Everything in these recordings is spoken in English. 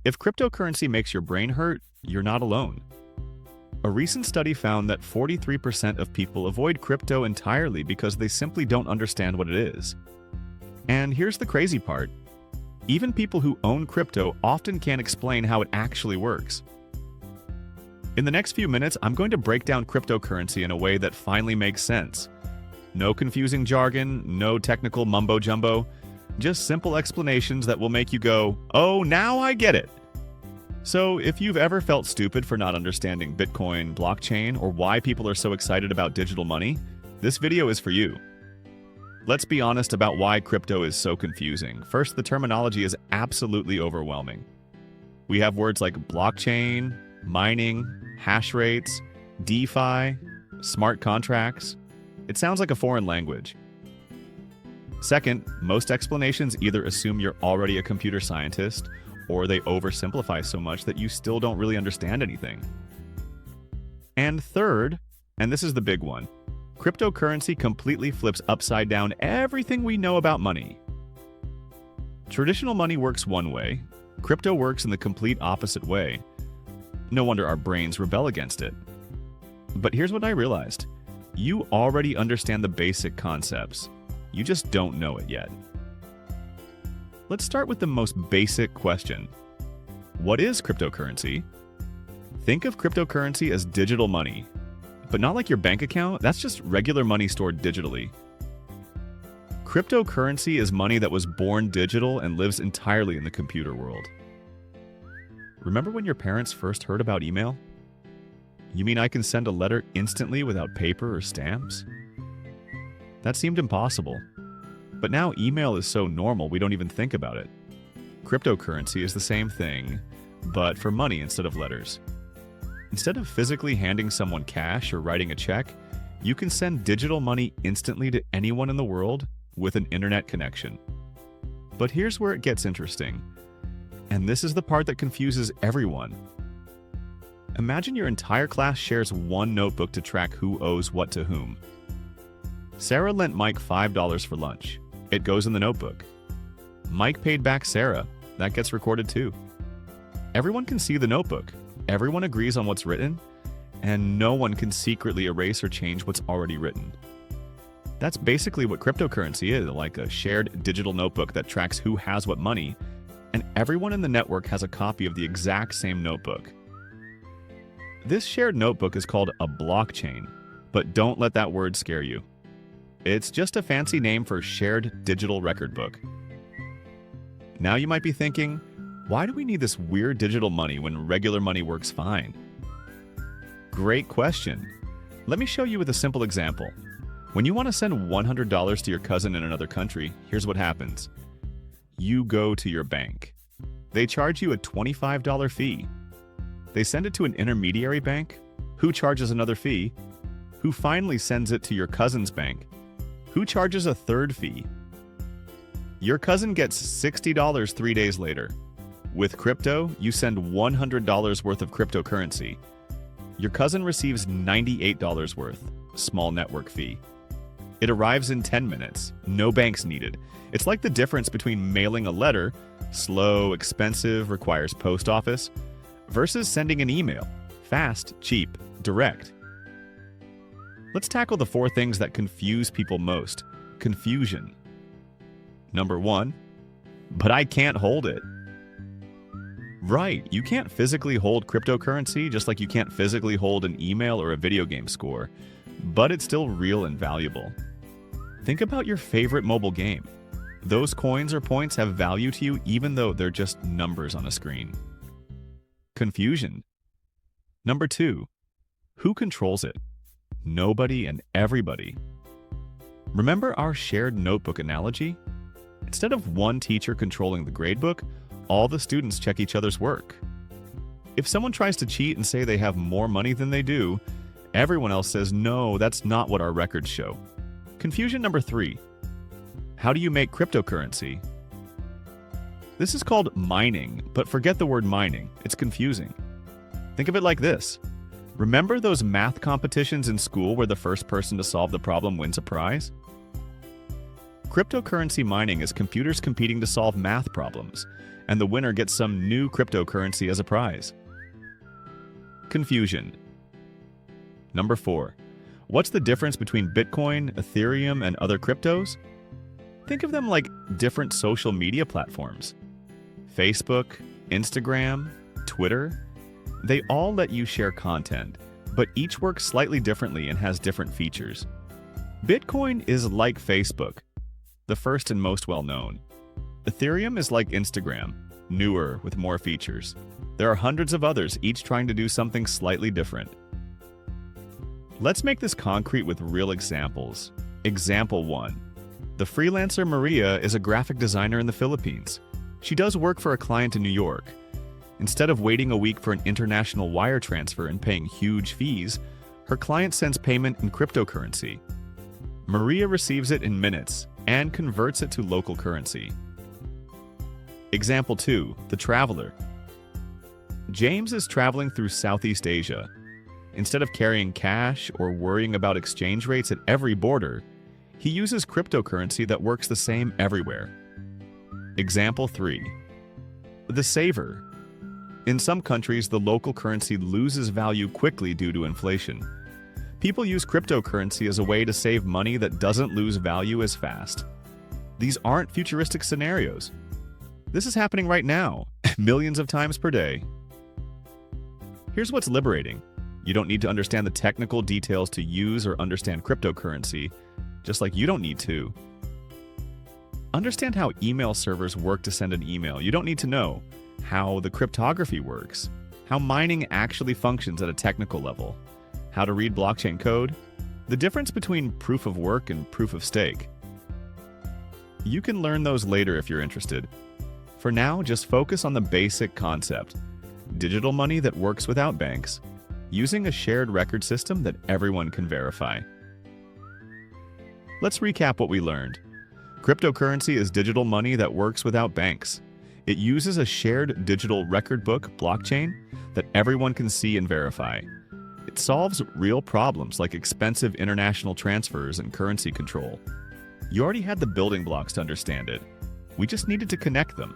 If cryptocurrency makes your brain hurt, you're not alone. A recent study found that 43% of people avoid crypto entirely because they simply don't understand what it is. And here's the crazy part. Even people who own crypto often can't explain how it actually works. In the next few minutes, I'm going to break down cryptocurrency in a way that finally makes sense. No confusing jargon, no technical mumbo-jumbo, just simple explanations that will make you go, "Oh, now I get it." So, if you've ever felt stupid for not understanding Bitcoin, blockchain, or why people are so excited about digital money, this video is for you. Let's be honest about why crypto is so confusing. First, the terminology is absolutely overwhelming. We have words like blockchain, mining, hash rates, DeFi, smart contracts. It sounds like a foreign language. Second, most explanations either assume you're already a computer scientist or they oversimplify so much that you still don't really understand anything. And third, and this is the big one, cryptocurrency completely flips upside down everything we know about money. Traditional money works one way, crypto works in the complete opposite way. No wonder our brains rebel against it. But here's what I realized. You already understand the basic concepts. You just don't know it yet. Let's start with the most basic question. What is cryptocurrency? Think of cryptocurrency as digital money, but not like your bank account. That's just regular money stored digitally. Cryptocurrency is money that was born digital and lives entirely in the computer world. Remember when your parents first heard about email? You mean I can send a letter instantly without paper or stamps? That seemed impossible. But now email is so normal we don't even think about it. Cryptocurrency is the same thing, but for money instead of letters. Instead of physically handing someone cash or writing a check, you can send digital money instantly to anyone in the world with an internet connection. But here's where it gets interesting. And this is the part that confuses everyone. Imagine your entire class shares one notebook to track who owes what to whom. Sarah lent Mike $5 for lunch. It goes in the notebook. Mike paid back Sarah. That gets recorded too. Everyone can see the notebook. Everyone agrees on what's written, and no one can secretly erase or change what's already written. That's basically what cryptocurrency is, like a shared digital notebook that tracks who has what money, and everyone in the network has a copy of the exact same notebook. This shared notebook is called a blockchain, but don't let that word scare you. It's just a fancy name for shared digital record book. Now you might be thinking, why do we need this weird digital money when regular money works fine? Great question. Let me show you with a simple example. When you want to send $100 to your cousin in another country, here's what happens. You go to your bank. They charge you a $25 fee. They send it to an intermediary bank, who charges another fee, who finally sends it to your cousin's bank, who charges a third fee. Your cousin gets $60 3 days later. With crypto, you send $100 worth of cryptocurrency. Your cousin receives $98 worth, small network fee. It arrives in 10 minutes, no banks needed. It's like the difference between mailing a letter, slow, expensive, requires post office, versus sending an email, fast, cheap, direct. Let's tackle the 4 things that confuse people most. Confusion. Number 1, but I can't hold it. Right, you can't physically hold cryptocurrency just like you can't physically hold an email or a video game score, but it's still real and valuable. Think about your favorite mobile game. Those coins or points have value to you even though they're just numbers on a screen. Confusion. Number 2, who controls it? Nobody and everybody. Remember our shared notebook analogy? Instead of one teacher controlling the gradebook, all the students check each other's work. If someone tries to cheat and say they have more money than they do, everyone else says, no, that's not what our records show. Confusion number 3. How do you make cryptocurrency? This is called mining, but forget the word mining. It's confusing. Think of it like this. Remember those math competitions in school where the first person to solve the problem wins a prize? Cryptocurrency mining is computers competing to solve math problems, and the winner gets some new cryptocurrency as a prize. Confusion. Number 4. What's the difference between Bitcoin, Ethereum, and other cryptos? Think of them like different social media platforms. Facebook, Instagram, Twitter, they all let you share content, but each works slightly differently and has different features. Bitcoin is like Facebook, the first and most well-known. Ethereum is like Instagram, newer with more features. There are hundreds of others, each trying to do something slightly different. Let's make this concrete with real examples. Example 1. The freelancer Maria is a graphic designer in the Philippines. She does work for a client in New York. Instead of waiting a week for an international wire transfer and paying huge fees, her client sends payment in cryptocurrency. Maria receives it in minutes and converts it to local currency. Example 2. The traveler. James is traveling through Southeast Asia. Instead of carrying cash or worrying about exchange rates at every border, he uses cryptocurrency that works the same everywhere. Example 3. The saver. In some countries, the local currency loses value quickly due to inflation. People use cryptocurrency as a way to save money that doesn't lose value as fast. These aren't futuristic scenarios. This is happening right now, millions of times per day. Here's what's liberating. You don't need to understand the technical details to use or understand cryptocurrency, just like you don't need to. Understand how email servers work to send an email. You don't need to know how the cryptography works, how mining actually functions at a technical level, how to read blockchain code, the difference between proof of work and proof of stake. You can learn those later if you're interested. For now, just focus on the basic concept: digital money that works without banks, using a shared record system that everyone can verify. Let's recap what we learned. Cryptocurrency is digital money that works without banks. It uses a shared digital record book, blockchain, that everyone can see and verify. It solves real problems like expensive international transfers and currency control. You already had the building blocks to understand it. We just needed to connect them.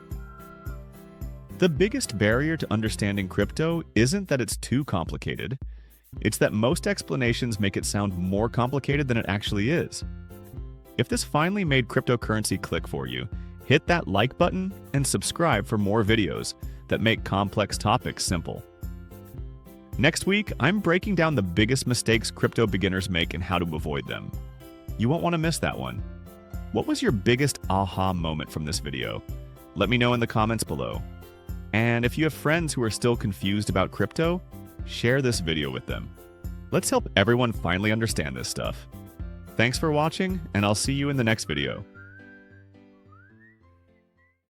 The biggest barrier to understanding crypto isn't that it's too complicated. It's that most explanations make it sound more complicated than it actually is. If this finally made cryptocurrency click for you, hit that like button and subscribe for more videos that make complex topics simple. Next week, I'm breaking down the biggest mistakes crypto beginners make and how to avoid them. You won't want to miss that one. What was your biggest aha moment from this video? Let me know in the comments below. And if you have friends who are still confused about crypto, share this video with them. Let's help everyone finally understand this stuff. Thanks for watching, and I'll see you in the next video.